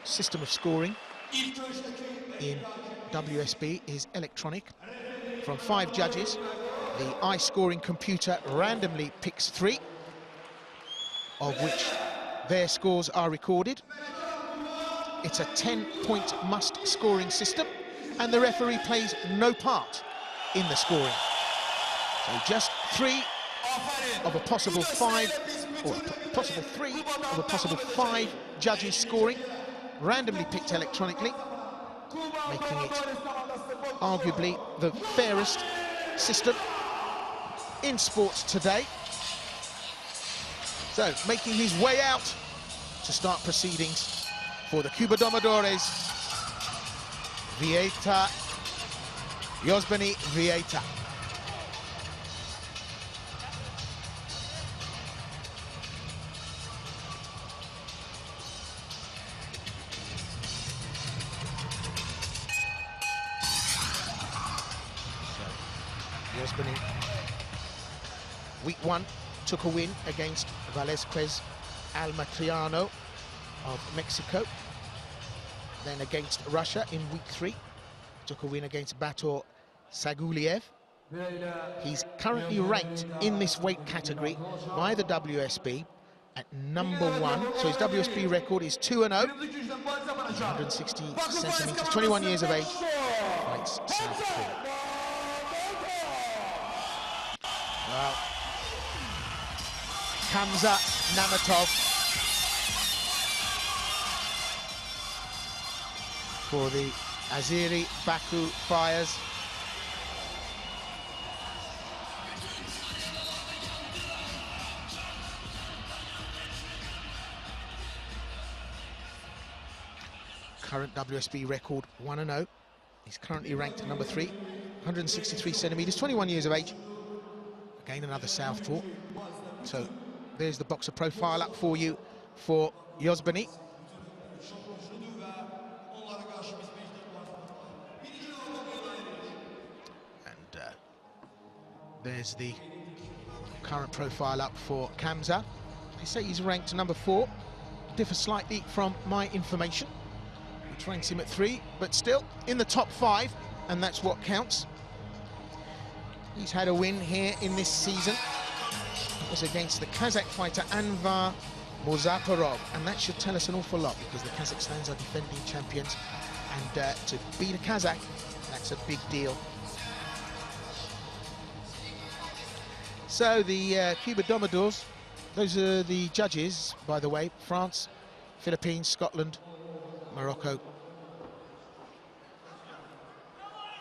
system of scoring in WSB is electronic. From 5 judges, the eye-scoring computer randomly picks 3, of which their scores are recorded. It's a 10-point must-scoring system, and the referee plays no part in the scoring. So just 3 of a possible 5, or a possible 3 of a possible 5 judges scoring, randomly picked electronically, making it arguably the fairest system in sports today. So, making his way out to start proceedings for the Cuba Domadores, VEITIA, Yosbany VEITIA. Yosbany, week 1, took a win against Velasquez Almatriano of Mexico. Then against Russia in week 3, took a win against Batur Saguliev. He's currently ranked in this weight category by the WSB at number 1. So his WSB record is 2-0. 160 centimeters, 21 years of age, fights southpaw. Well, Khamza NAMETOV for the Azeri Baku Fires. Current WSB record 1-0. He's currently ranked number 3, 163 centimeters, 21 years of age. Again, another southpaw. So there's the boxer profile up for you for Yosbany. And there's the current profile up for Khamza. They say he's ranked number 4. Differs slightly from my information, which ranks him at 3, but still in the top 5, and that's what counts. He's had a win here in this season. It was against the Kazakh fighter Anvar Muzafarov, and that should tell us an awful lot, because the Kazakhstans are defending champions, and to beat a Kazakh, that's a big deal. So the Cuba Domadores, those are the judges, by the way: France, Philippines, Scotland, Morocco.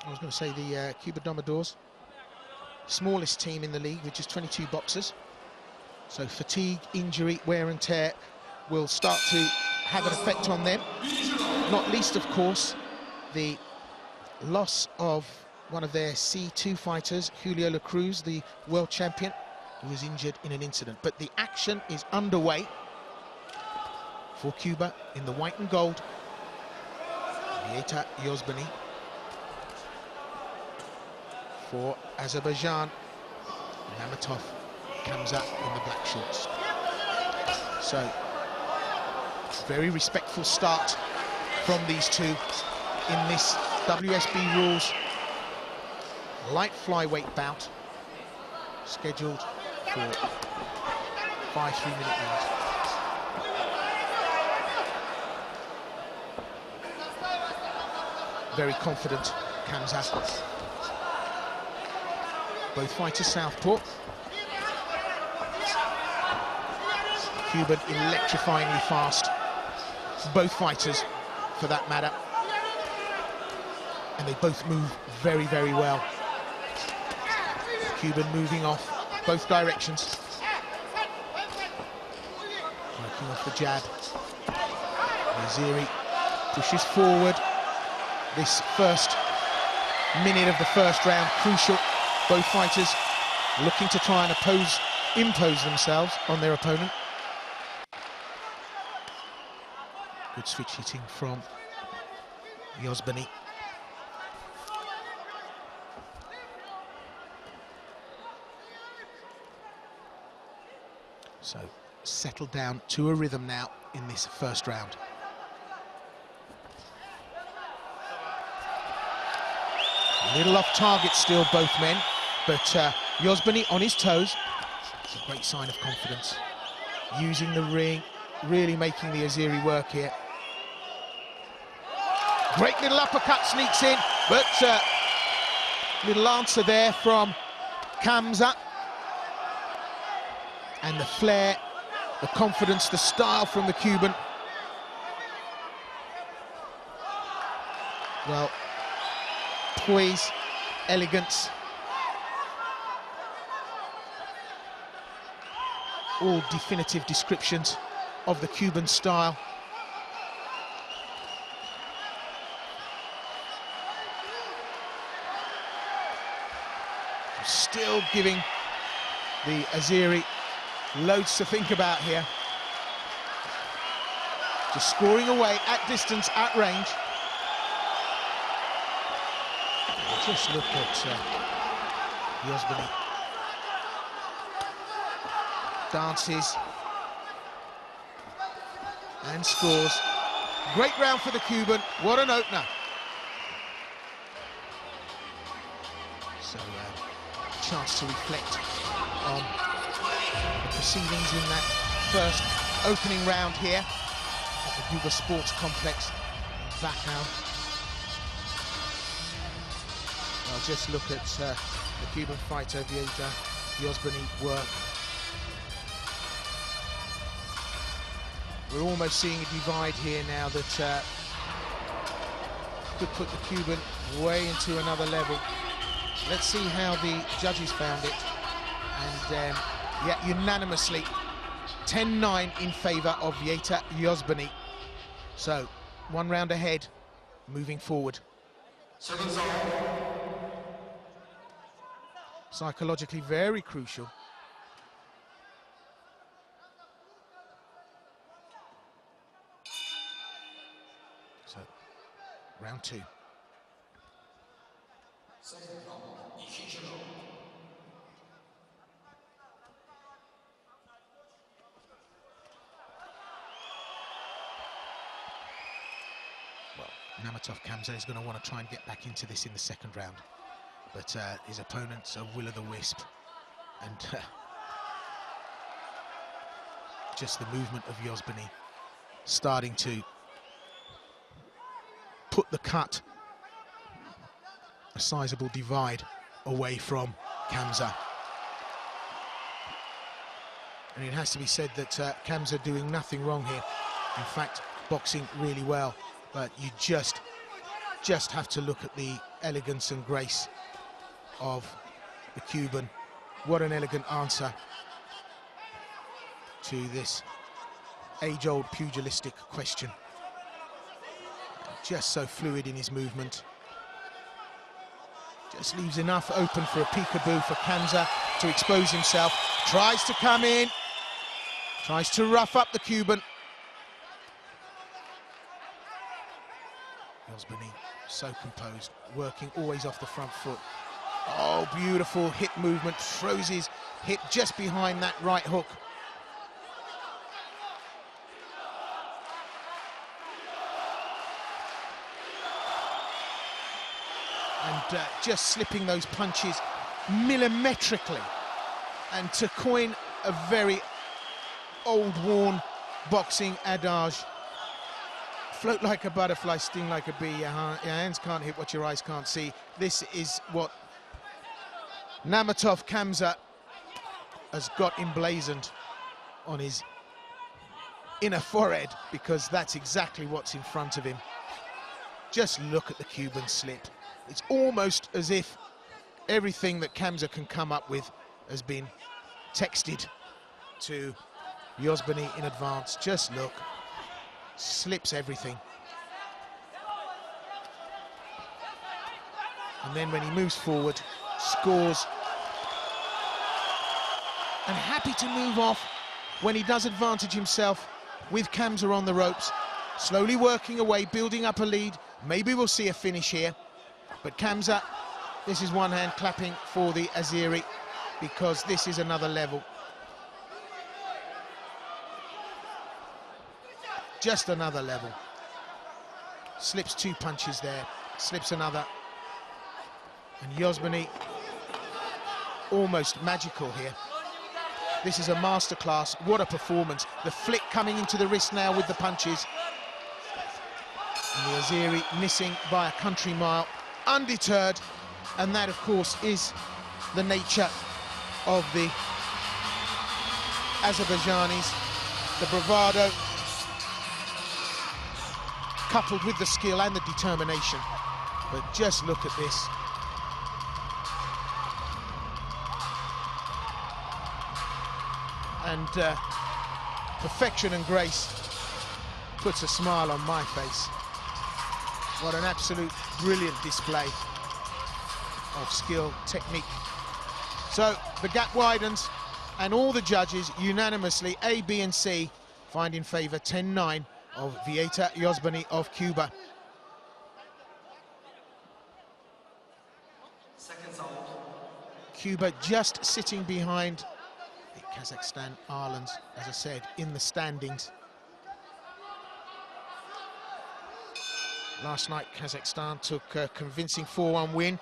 I was going to say the Cuba Domadores, smallest team in the league with just 22 boxers. So fatigue, injury, wear and tear will start to have an effect on them. Not least, of course, the loss of one of their C2 fighters, Julio La Cruz, the world champion, who was injured in an incident. But the action is underway for Cuba in the white and gold. VEITIA Yosbany. For Azerbaijan, NAMETOV, Khamza in the black shorts. So, very respectful start from these two in this WSB rules light flyweight bout, scheduled for 5 3-minute rounds. Very confident, Khamza. Both fighters southpaw. Cuban electrifyingly fast. Both fighters, for that matter. And they both move very, very well. Cuban moving off both directions. Working off the jab. Azeri pushes forward. This first minute of the first round, crucial. Both fighters looking to try and impose themselves on their opponent. Good switch hitting from Yosbany. So settled down to a rhythm now. in this first round. A little off target still, both men, but Yosbany on his toes. It's a great sign of confidence. Using the ring, really making the Azeri work here. Great little uppercut sneaks in, but little answer there from Khamza. And the flair, the confidence, the style from the Cuban. Well, poise, elegance, all definitive descriptions of the Cuban style. Still giving the Azeri loads to think about here. Just scoring away at distance, at range. Just look at Yosbany. Dances and scores. Great round for the Cuban. What an opener. So, chance to reflect on the proceedings in that first opening round here at the Cuba Sports Complex, Baku. Well, just look at the Cuban fighter, VEITIA, Yosbany work. We're almost seeing a divide here now that could put the Cuban way into another level. Let's see how the judges found it. And yeah, unanimously 10-9 in favour of VEITIA Yosbany. So, one round ahead, moving forward. Psychologically very crucial. So, round two. Well, NAMETOV Khamza is going to want to try and get back into this in the second round, but his opponent's a will-o'-the-wisp, and just the movement of Yosbany starting to put the cut, a sizable divide away from Khamza. And it has to be said that Khamza doing nothing wrong here. In fact, boxing really well, but you just have to look at the elegance and grace of the Cuban. What an elegant answer to this age-old pugilistic question. Just so fluid in his movement. Just leaves enough open for a peekaboo for Khamza to expose himself. Tries to come in. Tries to rough up the Cuban. Yosbany so composed, working always off the front foot. Oh, beautiful hip movement. Throws his hip just behind that right hook. And just slipping those punches millimetrically. And to coin a very old, worn boxing adage, float like a butterfly, sting like a bee. Your hands can't hit what your eyes can't see. This is what NAMETOV Khamza has got emblazoned on his inner forehead, because that's exactly what's in front of him. Just look at the Cuban slip. It's almost as if everything that Khamza can come up with has been texted to Yosbany in advance. Just look, slips everything. And then when he moves forward, scores. And happy to move off when he does advantage himself with Khamza on the ropes. Slowly working away, building up a lead. Maybe we'll see a finish here. But Khamza, this is one hand clapping for the Azeri, because this is another level. just another level. Slips 2 punches there, slips another. And Yosbany, almost magical here. This is a masterclass. What a performance. The flick coming into the wrist now with the punches. And the Azeri missing by a country mile, undeterred. And that, of course, is the nature of the Azerbaijanis. The bravado, coupled with the skill and the determination. But just look at this. And perfection and grace puts a smile on my face. What an absolute brilliant display of skill, technique. So the gap widens, and all the judges unanimously, A, B and C, find in favour 10-9 of VEITIA Yosbany of Cuba. Cuba just sitting behind Kazakhstan, Ireland, as I said, in the standings. Last night, Kazakhstan took a convincing 4-1 win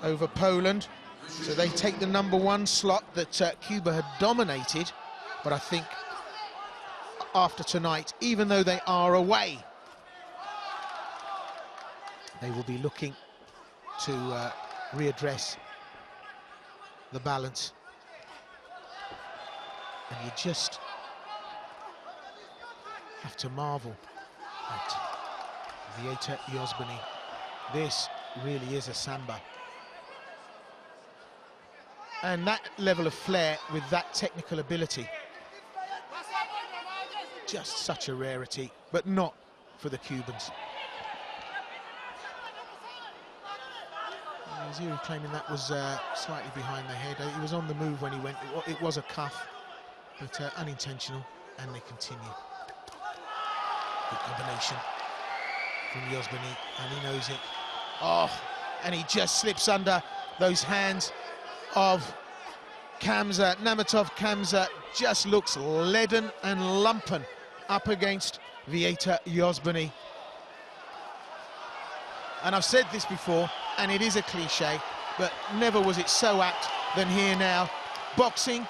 over Poland. So they take the #1 slot that Cuba had dominated. But I think after tonight, even though they are away, they will be looking to readdress the balance. And you just have to marvel at VEITIA Yosbany. This really is a samba. And that level of flair with that technical ability, just such a rarity, but not for the Cubans. Azeri claiming that was slightly behind the head. He was on the move when he went. It was a cuff, but unintentional, and they continue. Good combination from Yosbany, and he knows it. Oh, and he just slips under those hands of Khamza. NAMETOV Khamza just looks leaden and lumpen up against VEITIA Yosbany. And I've said this before, and it is a cliche, but never was it so apt than here now. Boxing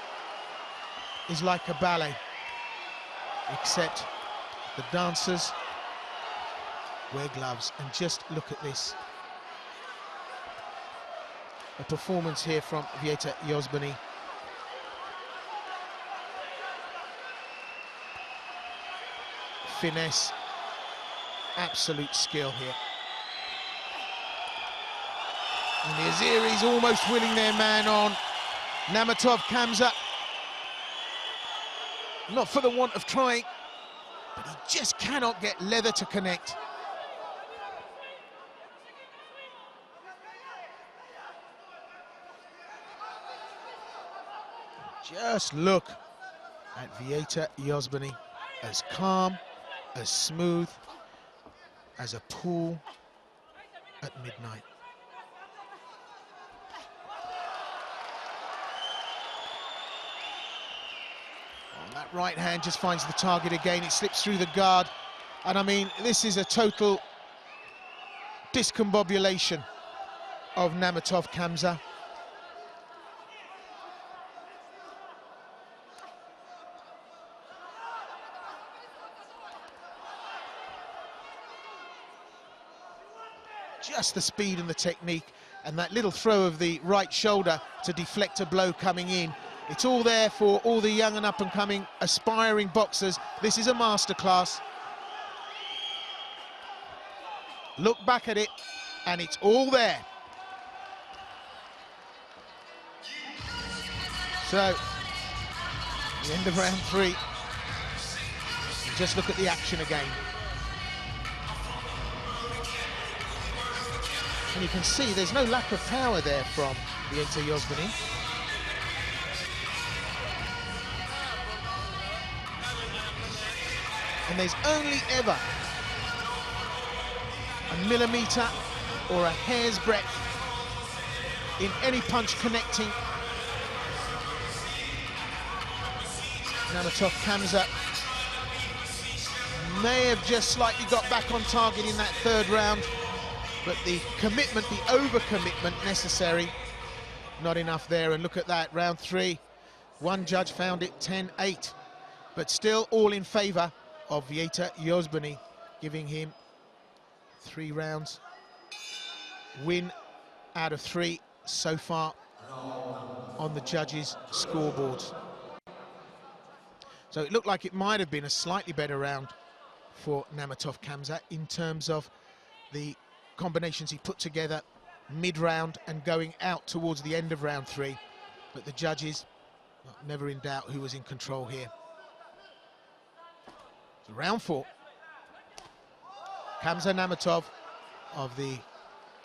is like a ballet, except the dancers wear gloves. And just look at this. A performance here from VEITIA Yosbany. Finesse, absolute skill here. And the Azeris almost willing their man on. NAMETOV Khamza, not for the want of trying, but he just cannot get leather to connect. Just look at VEITIA Yosbany, as calm, as smooth as a pool at midnight. Oh, that right hand just finds the target again. It slips through the guard. And I mean, this is a total discombobulation of NAMETOV Khamza. Just the speed and the technique, and that little throw of the right shoulder to deflect a blow coming in. It's all there for all the young and up-and-coming aspiring boxers. This is a masterclass. Look back at it, and it's all there. So, the end of round 3. And just look at the action again. And you can see there's no lack of power there from VEITIA Yosbany. And there's only ever a millimetre or a hair's breadth in any punch connecting. NAMETOV Khamza may have just slightly got back on target in that third round, but the commitment, the overcommitment necessary, not enough there. And look at that, round 3. One judge found it 10-8, but still all in favor of VEITIA Yosbany, giving him 3 rounds. Win out of 3 so far on the judges' scoreboards. So it looked like it might have been a slightly better round for NAMETOV Khamza in terms of the combinations he put together mid-round and going out towards the end of round 3. But the judges, well, never in doubt who was in control here. So round 4. Khamza NAMETOV of the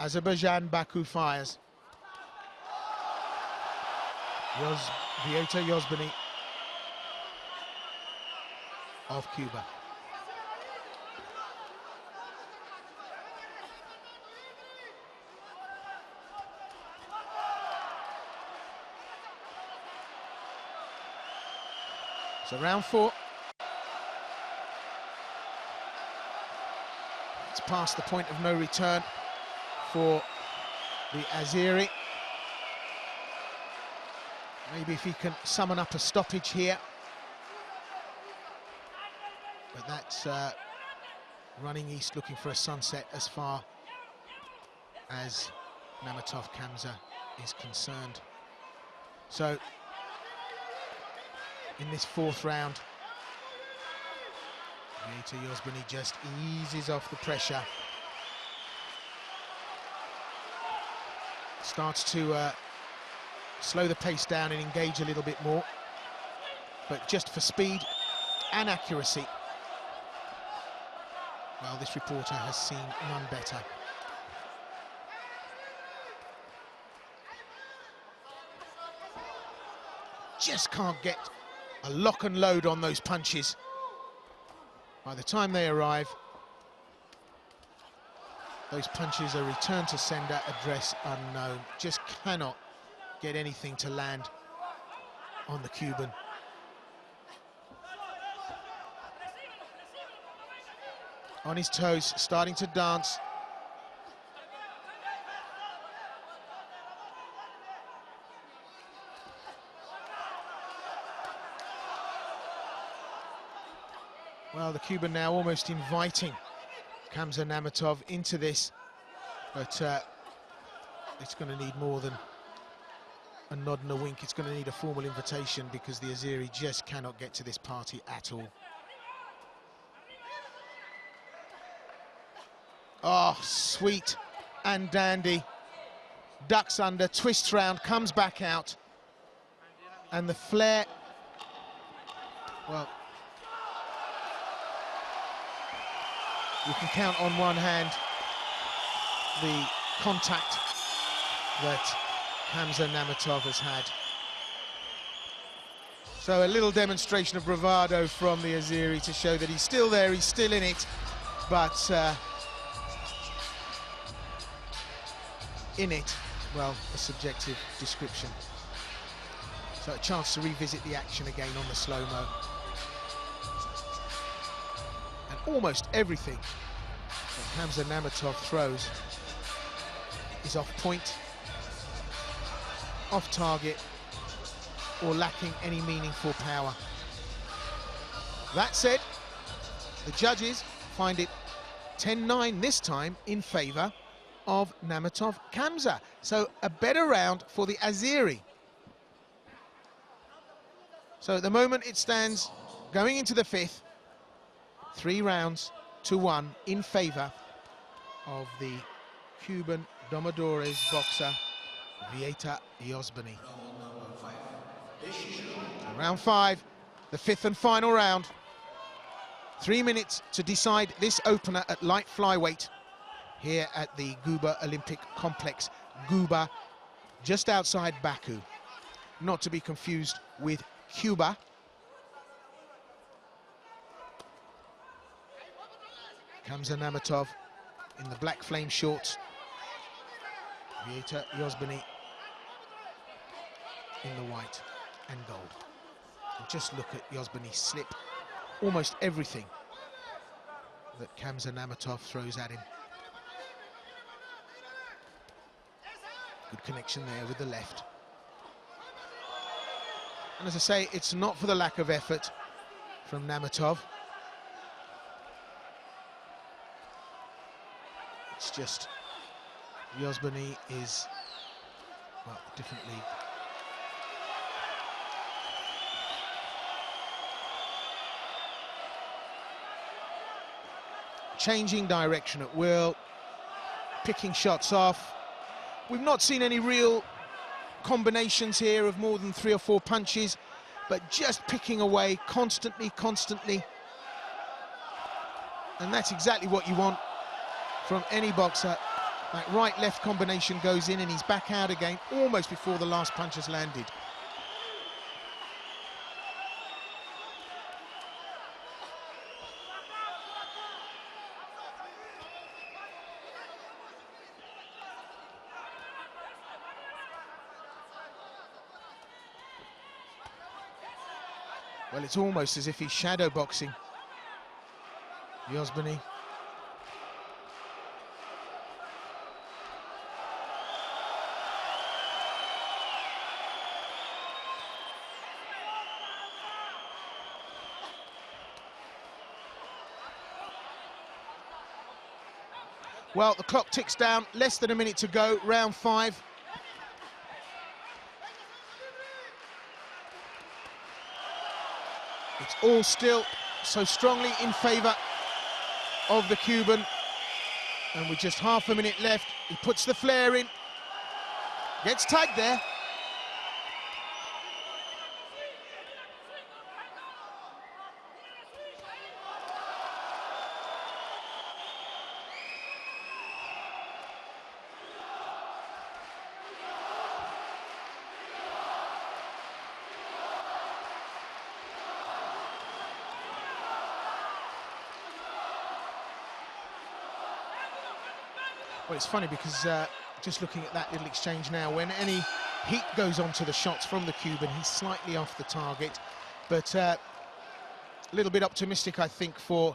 Azerbaijan Baku Fires. VEITIA Yosbany of Cuba. So round 4. It's past the point of no return for the Azeri. Maybe if he can summon up a stoppage here. But that's running east, looking for a sunset as far as NAMETOV Khamza is concerned. So in this 4th round, VEITIA Yosbany just eases off the pressure. Starts to slow the pace down and engage a little bit more. But just for speed and accuracy, well, this reporter has seen none better. Just can't get a lock and load on those punches. By the time they arrive, those punches are returned to sender, address unknown. Just cannot get anything to land on the Cuban. On his toes, starting to dance. Well, the Cuban now almost inviting Khamza NAMETOV into this, but it's going to need more than a nod and a wink. It's going to need a formal invitation, because the Azeri just cannot get to this party at all. Oh, sweet and dandy. Ducks under, twists round, comes back out. And the flare, well, you can count on one hand the contact that Khamza NAMETOV has had. So a little demonstration of bravado from the Azeri to show that he's still there, he's still in it, but in it, well, a subjective description. So a chance to revisit the action again on the slow-mo. And almost everything that Khamza NAMETOV throws is off point, off target, or lacking any meaningful power. That said, the judges find it 10-9 this time in favour of NAMETOV Khamza. So a better round for the Azeri. So at the moment it stands going into the 5th, 3 rounds to 1 in favour of the Cuban Domadores boxer VEITIA Yosbany. Round 5, the 5th and final round. 3 minutes to decide this opener at light flyweight here at the Cuba Olympic Complex. Cuba, just outside Baku. Not to be confused with Cuba. Khamza NAMETOV in the black flame shorts. VEITIA Yosbany in the white and gold. And just look at Yosbany slip almost everything that Khamza NAMETOV throws at him. Good connection there with the left. And as I say, it's not for the lack of effort from NAMETOV. It's just Yosbany is, well, a different league. Changing direction at will, picking shots off. We've not seen any real combinations here of more than 3 or 4 punches, but just picking away constantly. And that's exactly what you want from any boxer. That right-left combination goes in and he's back out again almost before the last punch has landed. Well, it's almost as if he's shadow boxing Yosbany. Well, the clock ticks down, less than a minute to go, round 5. It's all still so strongly in favour of the Cuban. And with just half a minute left, he puts the flare in, gets tagged there. Well, it's funny because just looking at that little exchange now, when any heat goes onto the shots from the Cuban, he's slightly off the target. But a little bit optimistic, I think, for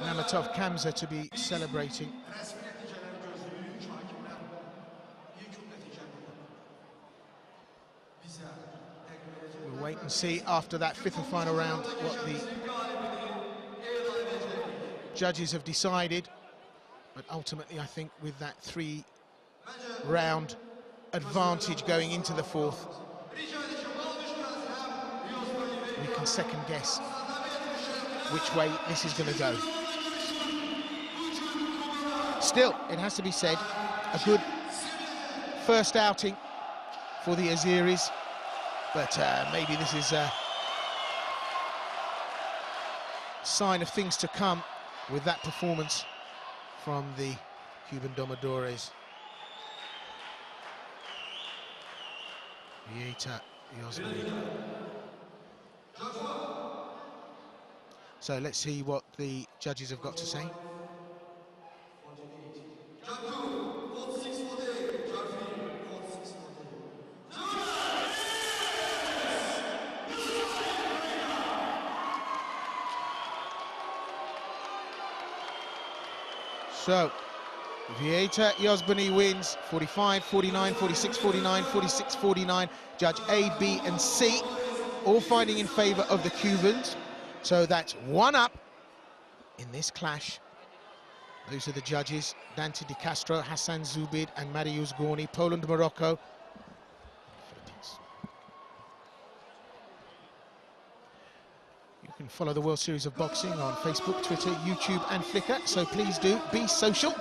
NAMETOV Khamza to be celebrating. We'll wait and see after that 5th and final round what the judges have decided, but ultimately I think with that 3-round advantage going into the 4th, we can second guess which way this is going to go. Still, it has to be said, a good first outing for the Azeris, but maybe this is a sign of things to come with that performance from the Cuban Domadores. VEITIA, Yosbany. So let's see what the judges have got to say. So, VEITIA Yosbany wins 45, 49, 46, 49, 46, 49. Judge A, B, and C, all finding in favour of the Cubans. So that's 1 up in this clash. Those are the judges: Dante Di Castro, Hassan Zubid, and Mariusz Gorni. Poland, Morocco. You can follow the World Series of Boxing on Facebook, Twitter, YouTube and Flickr, so please do be social.